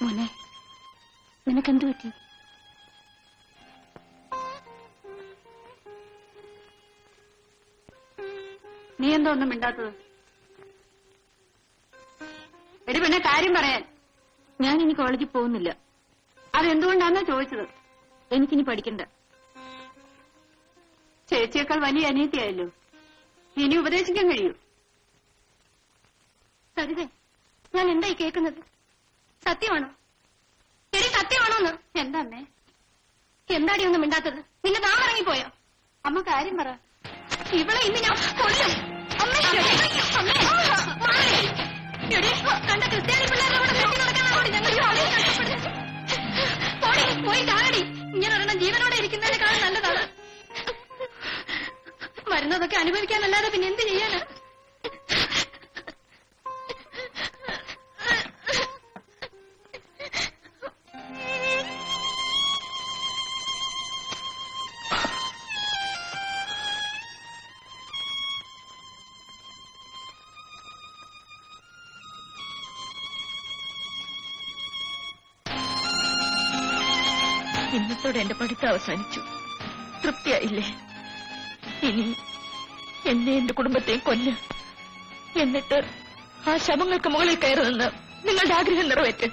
മോനെ, നിനക്കെന്തു പറ്റി? നീ എന്താ ഒന്നും മിണ്ടാത്തത്? എടി പിന്നെ കാര്യം പറയാൻ. ഞാൻ ഇനി കോളേജിൽ പോകുന്നില്ല. അതെന്തുകൊണ്ടാന്നാ ചോദിച്ചത്? എനിക്കിനി പഠിക്കണ്ട. ചേച്ചിയേക്കാൾ വലിയ അനിയത്തിയായല്ലോ, ഇനി ഉപദേശിക്കാൻ കഴിയൂ? സരിതേ, ഞാൻ എന്തായി കേൾക്കുന്നത്? സത്യമാണോ? ശരി, സത്യമാണോന്ന്? എന്താ അമ്മേ? എന്താടി ഒന്നും മിണ്ടാത്തത്? നിന്നെ താൻ ഇറങ്ങിപ്പോയോ? അമ്മ കാര്യം പറ. ഇവിടെ ഇന്ന് ഞാൻ കൊല്ലും. അമ്മേ, കണ്ട ക്രിസ്ത്യാനി പിള്ളേരുടെ കൂടെ കെട്ടി നടക്കാനാണ് ഞങ്ങൾ പോയി താഴടി. ഇങ്ങനെ ഒരെണ്ണം ജീവനോടെ ഇരിക്കുന്നതിനേക്കാളും നല്ലതാണ്. വരുന്നതൊക്കെ അനുഭവിക്കാനല്ലാതെ പിന്നെ എന്ത് ചെയ്യാനാ? ഇന്നത്തോടെ എന്റെ പഠിത്തം അവസാനിച്ചു. തൃപ്തിയായില്ലേ? ഇനി എന്നെ എന്റെ കുടുംബത്തെയും കൊല്ല്. എന്നിട്ട് ആ ശവങ്ങൾക്ക് മുകളിൽ കയറി നിന്ന് നിങ്ങളുടെ ആഗ്രഹം നിറവേറ്റ്.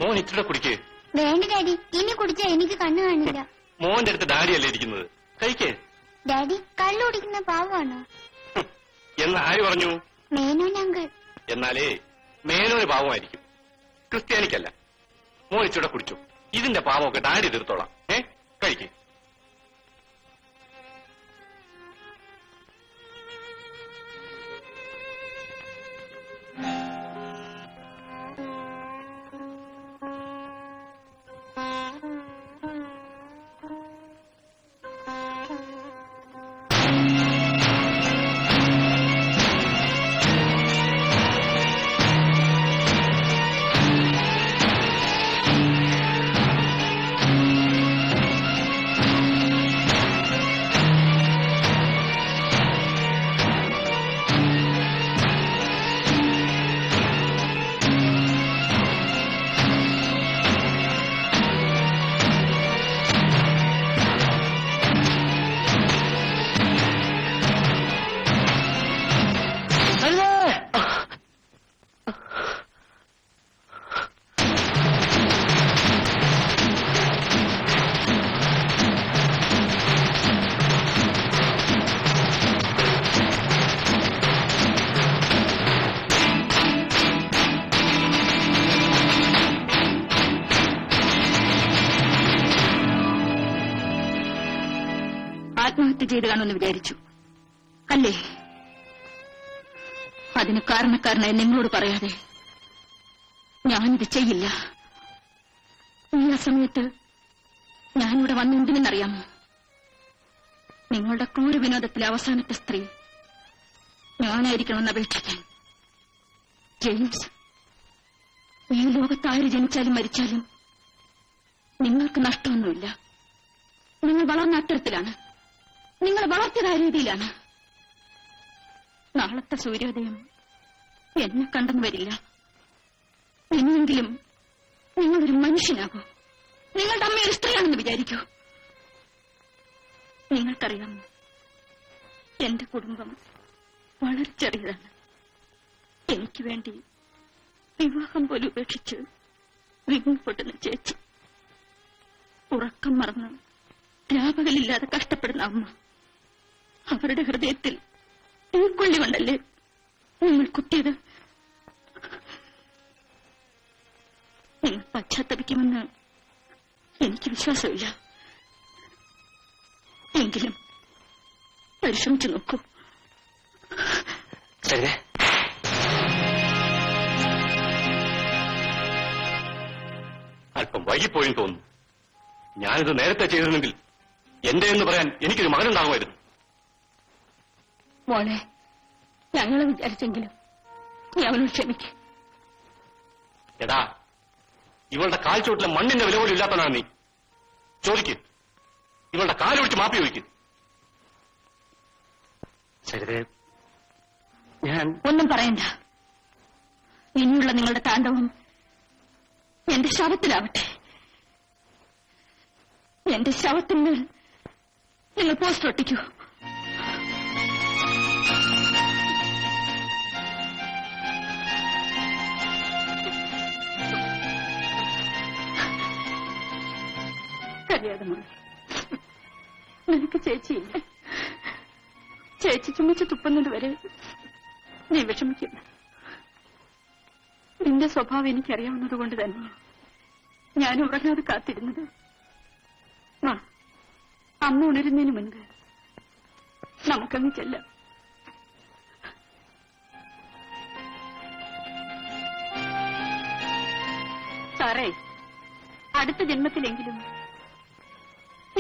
മോൻ ഇച്ചിരി കുടിക്കേ. വേണ്ട ഡാഡി, ഇനി കുടിച്ചാ എനിക്ക് കണ്ണു കാണില്ല. മോന്റെ അടുത്ത് ഡാഡിയല്ലേ ഇരിക്കുന്നത്, കഴിക്കേ. ഡാഡി കള്ളു കുടിക്കുന്ന പാവമാണോ? എന്ന് ആര് പറഞ്ഞു? മേനോൻ അങ്കിൾ. എന്നാലേ മേനോന് പാവമായിരിക്കും, ക്രിസ്ത്യാനിക്കല്ല. മോൻ ഇച്ചിരി കുടിച്ചു. ഇതിന്റെ പാവമൊക്കെ ഡാഡി തീർത്തോളാം. കഴിക്കേ. ആത്മഹത്യ ചെയ്ത് കാണുമെന്ന് വിചാരിച്ചു അല്ലേ? അതിന് കാരണക്കാരനായി നിങ്ങളോട് പറയാതെ ഞാനിത് ചെയ്യില്ല. ഈ സമയത്ത് ഞാനിവിടെ വന്നെന്തിനെന്നറിയാമോ? നിങ്ങളുടെ ക്രൂര വിനോദത്തിലെ അവസാനത്തെ സ്ത്രീ ഞാനായിരിക്കണമെന്ന് അപേക്ഷിക്കാൻ. ജെയിംസ്, ഈ ലോകത്ത് ആര് ജനിച്ചാലും മരിച്ചാലും നിങ്ങൾക്ക് നഷ്ടമൊന്നുമില്ല. നിങ്ങൾ വളർന്ന അത്തരത്തിലാണ്, നിങ്ങൾ വളർത്തിയ രീതിയിലാണ്. നാളത്തെ സൂര്യോദയം എന്നെ കണ്ടെന്ന് വരില്ല. എന്നെങ്കിലും നിങ്ങളൊരു മനുഷ്യനാകൂ. നിങ്ങളുടെ അമ്മ ഒരു സ്ത്രീയാണെന്ന് വിചാരിക്കൂ. നിങ്ങൾക്കറിയാമോ, എന്റെ കുടുംബം വളരെ ചെറിയതാണ്. എനിക്ക് വേണ്ടി വിവാഹം പോലും ഉപേക്ഷിച്ച് വിങ്ങപ്പെടുന്ന ചേച്ചി, ഉറക്കം മറന്ന് രാപകലില്ലാതെ കഷ്ടപ്പെടുന്ന അമ്മ, അവരുടെ ഹൃദയത്തിൽ ഉൾക്കൊള്ളികൊണ്ടല്ലേ നിങ്ങൾ കുത്തിയത്? നിങ്ങൾ പശ്ചാത്തപിക്കുമെന്ന് എനിക്ക് വിശ്വാസമില്ല. എങ്കിലും പരിശ്രമിച്ചു നോക്കൂ. സരിതേ, അല്പം വൈകിപ്പോയും തോന്നുന്നു. ഞാനിത് നേരത്തെ ചെയ്തിരുന്നെങ്കിൽ എന്റെ എന്ന് പറയാൻ എനിക്കൊരു മകനുണ്ടാകുമായിരുന്നു. മോളെ, ഞങ്ങളെ വിചാരിച്ചെങ്കിലും നീ അവനോട് ക്ഷമിക്കും. എടാ, ഇവളുടെ കാൽ ചുവട്ടിലെ മണ്ണിന്റെ വില പോലും ഇല്ലാത്തവനാണ് നീ. ചോദിക്ക്, ഇവളുടെ കാലൊഴിച്ച് മാപ്പി ചോദിക്കും. സരിതേ, ഞാൻ ഒന്നും പറയണ്ട. ഇനിയുള്ള നിങ്ങളുടെ താണ്ഡവം എന്റെ ശവത്തിലാവട്ടെ. എന്റെ ശവത്തിന്മേൽ നിങ്ങൾ പോസ്റ്റർ ഒട്ടിക്കൂ. കരയാതെ മോളെ, നിനക്ക് ചേച്ചിയില്ല. ചേച്ചി ചുമച്ച് തുപ്പുന്നത് വരെ നീ വിഷമിക്കില്ല. നിന്റെ സ്വഭാവം എനിക്കറിയാവുന്നത് കൊണ്ട് തന്നെയാണ് ഞാൻ ഉറങ്ങാതെ കാത്തിരുന്നത്. അമ്മ ഉണരുന്നതിന് മുൻപ് നമുക്കങ്ങ് ചെല്ലാം. സാറേ, അടുത്ത ജന്മത്തിലെങ്കിലും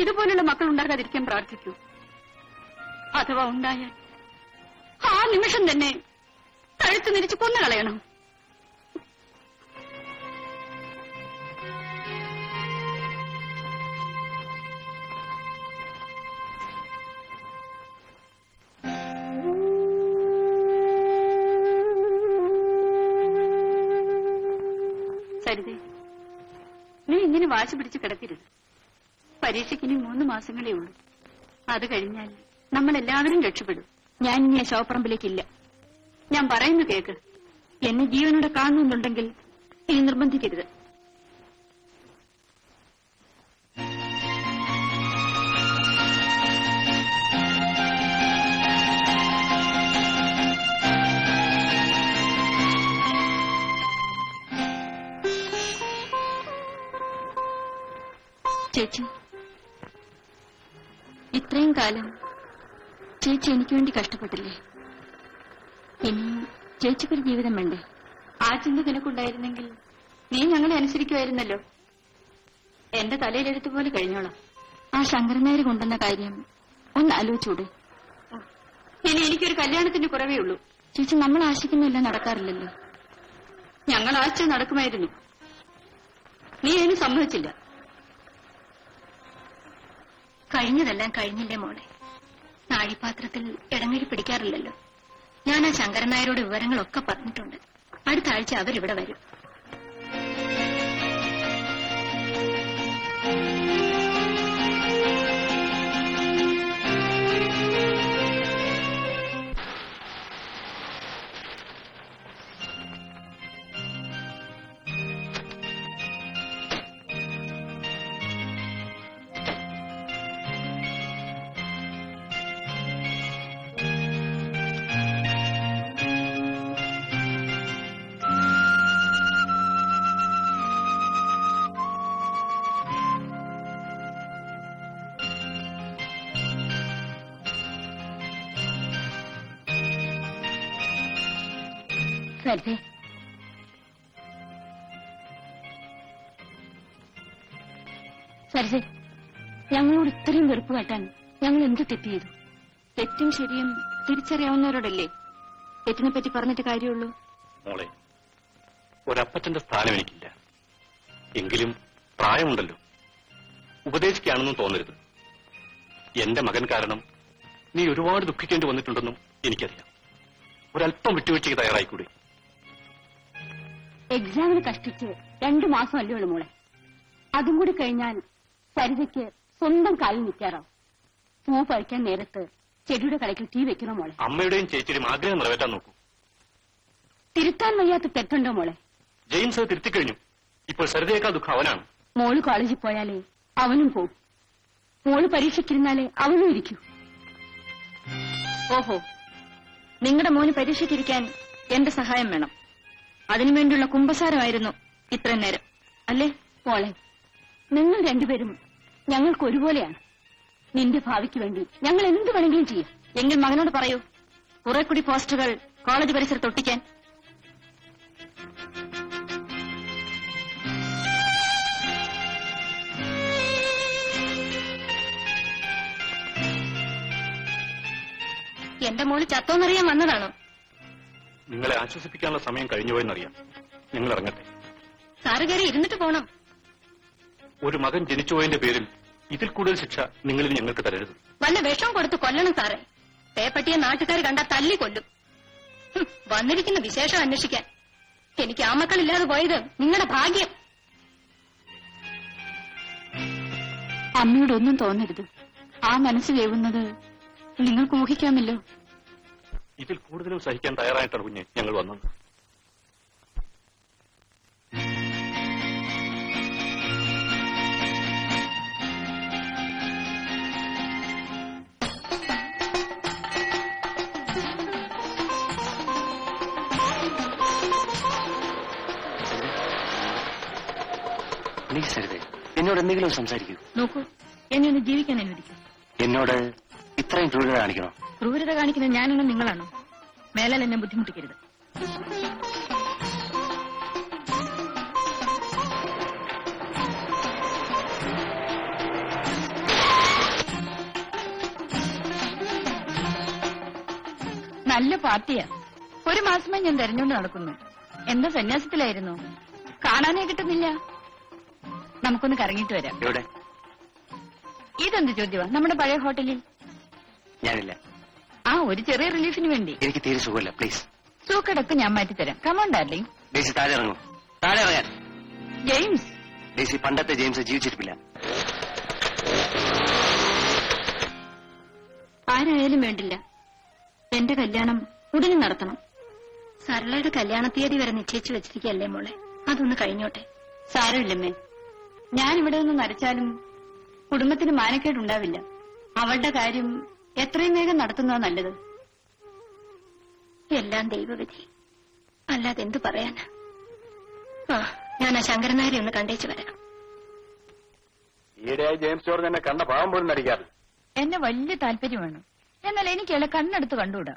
ഇതുപോലുള്ള മക്കൾ ഉണ്ടാകാതിരിക്കാൻ പ്രാർത്ഥിക്കൂ. അഥവാ ഉണ്ടായാൽ ആ നിമിഷം തന്നെ കഴുത്ത് നിരിച്ച് കൊന്നുകളയണം. സരിതേ, നീ ഇങ്ങനെ വാശി പിടിച്ച് കിടക്കരുത്. പരീക്ഷയ്ക്ക് ഇനി 3 മാസങ്ങളേ ഉള്ളൂ. അത് കഴിഞ്ഞാൽ നമ്മളെല്ലാവരും രക്ഷപ്പെടും. ഞാൻ ഇനി ആ ശവപ്പറമ്പിലേക്കില്ല. ഞാൻ പറയുന്നു കേക്ക്. എന്നെ ജീവനോടെ കാണുന്നുണ്ടെങ്കിൽ ഇനി നിർബന്ധിക്കരുത്. ചേച്ചി, ഇത്രയും കാലം ചേച്ചി എനിക്ക് വേണ്ടി കഷ്ടപ്പെട്ടില്ലേ? ഇനി ചേച്ചിക്കൊരു ജീവിതം വേണ്ടേ? ആ ചിന്ത നിനക്കുണ്ടായിരുന്നെങ്കിൽ നീ ഞങ്ങളെ അനുസരിക്കുമായിരുന്നല്ലോ. എന്റെ തലയിലെഴുത്തുപോലെ കഴിഞ്ഞോളാം. ആ ശങ്കരൻ നായർ കൊണ്ടുവന്ന കാര്യം ഒന്ന് ആലോചിച്ചൂടെ? ഇനി എനിക്കൊരു കല്യാണത്തിന്റെ കുറവേ ഉള്ളൂ. ചേച്ചി, നമ്മൾ ആശിക്കുന്നതെല്ലാം നടക്കാറില്ലല്ലോ. ഞങ്ങൾ ആശിച്ച നടക്കുമായിരുന്നു. നീ അതിന് സമ്മതിച്ചില്ല. കഴിഞ്ഞതെല്ലാം കഴിഞ്ഞില്ലേ മോളെ? നാഴിപാത്രത്തിൽ ഇടങ്ങഴി പിടിക്കാറില്ലല്ലോ. ഞാൻ ആ ശങ്കരൻ നായരോട് വിവരങ്ങളൊക്കെ പറഞ്ഞിട്ടുണ്ട്. അടുത്ത ആഴ്ച അവരിവിടെ വരും. സരിതേ, സരിതേ, ഞങ്ങളോട് ഇത്രയും വെറുപ്പ് കാട്ടാൻ ഞങ്ങൾ എന്ത് തെറ്റ് ചെയ്തു? തെറ്റും ശരിയും തിരിച്ചറിയാവുന്നവരോടല്ലേ തെറ്റിനെ പറ്റി പറഞ്ഞിട്ട് കാര്യമുള്ളൂ. മോളെ, ഒരപ്പച്ചന്റെ സ്ഥാനം എനിക്കില്ല. എങ്കിലും പ്രായമുണ്ടല്ലോ. ഉപദേശിക്കുകയാണെന്നും തോന്നരുത്. എന്റെ മകൻ കാരണം നീ ഒരുപാട് ദുഃഖിക്കേണ്ടി വന്നിട്ടുണ്ടെന്നും എനിക്കറിയാം. ഒരല്പം വിട്ടുവീഴ്ചയ്ക്ക് തയ്യാറായിക്കൂടെ? എക്സാമിന് കഷ്ടിച്ച് 2 മാസമല്ലേ ഉള്ളൂ മോളെ. അതും കൂടി കഴിഞ്ഞാൽ സരിതയ്ക്ക് സ്വന്തം കാലിൽ നിൽക്കാറാവും. പൂ പറിക്കാൻ നേരത്ത് ചെടിയുടെ കടയ്ക്ക് തീ വെക്കണോ മോളെ? അമ്മയുടെയും ചേച്ചിയുടെയും ആഗ്രഹം നിറവേറ്റാൻ നോക്കൂ. തിരുത്താൻ വയ്യാത്ത തെറ്റുണ്ടോ മോളെ? ജെയിംസ് അത് തിരുത്തിക്കഴിഞ്ഞു. ഇപ്പോൾ സരിതയേക്കാൾ ദുഃഖം അവനാണ്. മോള് കോളേജിൽ പോയാലേ അവനും പോവും. മോള് പരീക്ഷയ്ക്കിരുന്നാലേ അവനും ഇരിക്കൂ. ഓഹോ, നിങ്ങളുടെ മോന് പരീക്ഷയ്ക്കിരിക്കാൻ എന്റെ സഹായം വേണം. അതിനുവേണ്ടിയുള്ള കുമ്പസാരമായിരുന്നു ഇത്രയും നേരം. അല്ലേ മോളെ, നിങ്ങൾ രണ്ടുപേരും ഞങ്ങൾക്ക് ഒരുപോലെയാണ്. നിന്റെ ഭാവിക്ക് വേണ്ടി ഞങ്ങൾ എന്ത് വേണമെങ്കിലും ചെയ്യും. എങ്കിൽ മകനോട് പറയൂ, കുറെ കൂടി പോസ്റ്ററുകൾ കോളേജ് പരിസരത്ത് ഒട്ടിക്കാൻ. എന്റെ മോള് ചത്തോന്നറിയാൻ വന്നതാണോ? നിങ്ങളെ ആശ്വസിപ്പിക്കാനുള്ള സമയം കഴിഞ്ഞുപോയെന്നറിയാം. നിങ്ങൾ ഇറങ്ങട്ടെ. സാറ് കയറി ഇരുന്നിട്ട് പോണം. ഒരു മകൻ ജനിച്ചുപോയതിന്റെ പേരിൽ ഇതിൽ കൂടുതൽ ശിക്ഷ നിങ്ങളിന് ഞങ്ങൾക്ക് തരരുത്. വല്ല വിഷം കൊടുത്ത് കൊല്ലണം സാറേ. പേപ്പട്ടിയെ നാട്ടുകാർ കണ്ടാ തല്ലി കൊല്ലും. വന്നിരിക്കുന്ന വിശേഷം അന്വേഷിക്കാൻ. എനിക്ക് ആ മക്കളില്ലാതെ പോയത് നിങ്ങളുടെ ഭാഗ്യം. അമ്മയോടൊന്നും തോന്നരുത്. ആ മനസ്സ് വേവുന്നത് നിങ്ങൾക്ക് ഊഹിക്കാമല്ലോ. ഇതിൽ കൂടുതലും സഹിക്കാൻ തയ്യാറായിട്ടാണ് കുഞ്ഞെ ഞങ്ങൾ വന്നത്. പ്ലീസ് സരിതേ, എന്നോട് എന്തെങ്കിലും സംസാരിക്കൂ. നോക്കൂ, എന്നെ ഒന്ന് ജീവിക്കാൻ അനുവദിക്കും. എന്നോട് ഇത്രയും ക്രൂരത കാണിക്കണോ? ക്രൂരത കാണിക്കുന്നത് ഞാനാണോ നിങ്ങളാണോ? മേലാൽ എന്നെ ബുദ്ധിമുട്ടിക്കരുത്. നല്ല പാർട്ടിയാ. ഒരു മാസമായി ഞാൻ തെരഞ്ഞുകൊണ്ട് നടക്കുന്നു. എന്താ സന്യാസത്തിലായിരുന്നു? കാണാനേ കിട്ടുന്നില്ല. നമുക്കൊന്ന് കറങ്ങിയിട്ട് വരാം. എവിടെ? ഇതെന്ത് ചോദ്യമാ? നമ്മുടെ പഴയ ഹോട്ടലിൽ. ഞാനില്ല. ആ, ഒരു ചെറിയ റിലീഫിന് വേണ്ടി. എനിക്ക് തീരെ സുഖമില്ല. പ്ലീസ്. സൂക്കടൊക്കെ ഞാൻ മാറ്റിത്തരാം. Come on darling. ഡേസി താഴെ ഇറങ്ങൂ. താഴെ ഇറങ്ങാൻ. ജെയിംസ്. ഡേസി പണ്ടത്തെ ജെയിംസ് ജീവിച്ചിരിപ്പില്ല. ആരായാലും വേണ്ടില്ല, എന്റെ കല്യാണം ഉടനെ നടത്തണം. സരളയുടെ കല്യാണ തീയതി വരെ നിശ്ചയിച്ചു വെച്ചിരിക്കല്ലേ മോളെ? അതൊന്ന് കഴിഞ്ഞോട്ടെ. സാരമില്ലമ്മേ, ഞാനിവിടെ നിന്ന് നരച്ചാലും കുടുംബത്തിന് മാനക്കേടുണ്ടാവില്ല. അവളുടെ കാര്യം എത്രയും വേഗം നടത്തുന്നതാ നല്ലത്. എല്ലാം ദൈവവിധി, അല്ലാതെ എന്തു പറയാനാ. ആ, ഞാൻ ആ ശങ്കരനാരെ ഒന്ന് കണ്ടേച്ചു വരാം. ഈയിടെയായി ജെയിംസ് ജോർജ് എന്നെ കണ്ട പാവം പോലും നടിക്കാറില്ല. എന്നെ വലിയ താല്പര്യമാണ്. എന്നാൽ എനിക്കയാളെ കണ്ണെടുത്ത് കണ്ടുകൂടാ.